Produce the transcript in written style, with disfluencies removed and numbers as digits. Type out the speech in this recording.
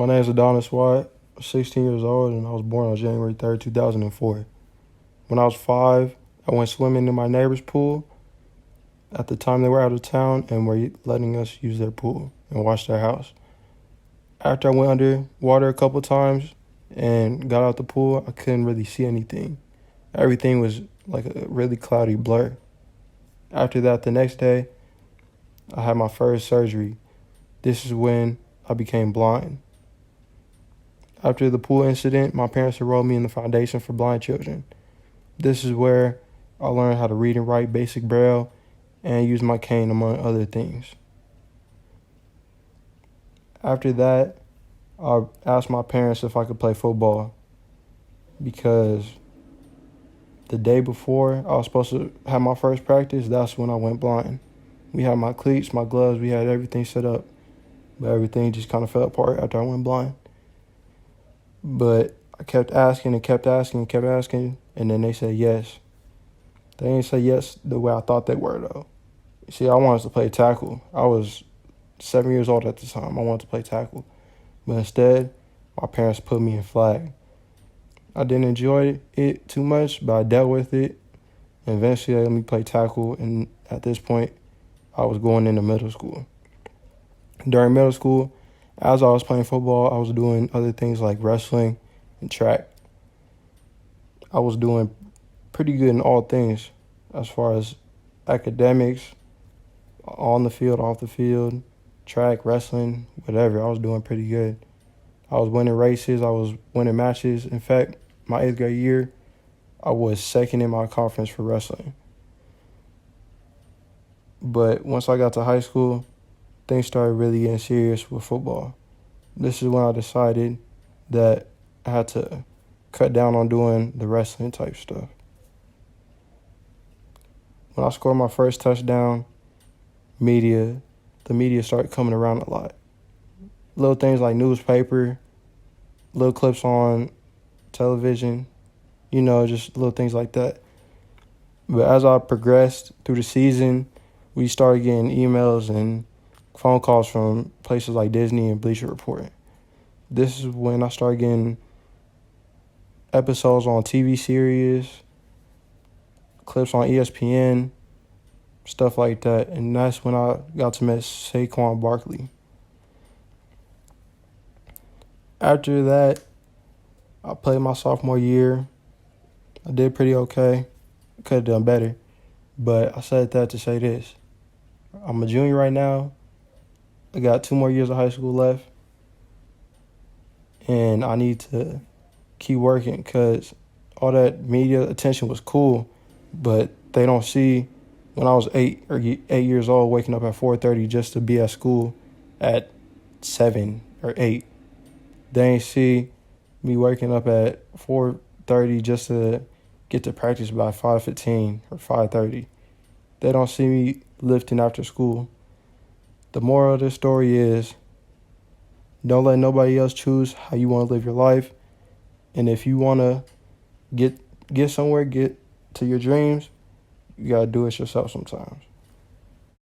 My name is Adonis. I'm 16 years old, and I was born on January 3rd, 2004. When I was 5, I went swimming in my neighbor's pool. At the time, they were out of town and were letting us use their pool and wash their house. After I went under water a couple times and got out the pool, I couldn't really see anything. Everything was like a really cloudy blur. After that, the next day, I had my first surgery. This is when I became blind. After the pool incident, my parents enrolled me in the Foundation for Blind Children. This is where I learned how to read and write basic Braille and use my cane, among other things. After that, I asked my parents if I could play football because the day before I was supposed to have my first practice, that's when I went blind. We had my cleats, my gloves, we had everything set up, but everything just kind of fell apart after I went blind. But I kept asking and kept asking and kept asking, and then they said yes. They didn't say yes the way I thought they were, though. See, I wanted to play tackle. I was 7 years old at the time. I wanted to play tackle. But instead, my parents put me in flag. I didn't enjoy it too much, but I dealt with it. And eventually, they let me play tackle, and at this point, I was going into middle school. During middle school, as I was playing football, I was doing other things like wrestling and track. I was doing pretty good in all things as far as academics, on the field, off the field, track, wrestling, whatever. I was doing pretty good. I was winning races. I was winning matches. In fact, my 8th grade year, I was second in my conference for wrestling. But once I got to high school, things started really getting serious with football. This is when I decided that I had to cut down on doing the wrestling type stuff. When I scored my first touchdown, the media started coming around a lot. Little things like newspaper, little clips on television, just little things like that. But as I progressed through the season, we started getting emails and phone calls from places like Disney and Bleacher Report. This is when I started getting episodes on TV series, clips on ESPN, stuff like that. And that's when I got to meet Saquon Barkley. After that, I played my sophomore year. I did pretty okay. Could have done better. But I said that to say this. I'm a junior right now. I got 2 more years of high school left. And I need to keep working because all that media attention was cool, but they don't see when I was 8 years old waking up at 4:30 just to be at school at 7 or 8. They ain't see me waking up at 4:30 just to get to practice by 5:15 or 5:30. They don't see me lifting after school. The moral of this story is don't let nobody else choose how you want to live your life. And if you want to get somewhere, get to your dreams, you got to do it yourself sometimes.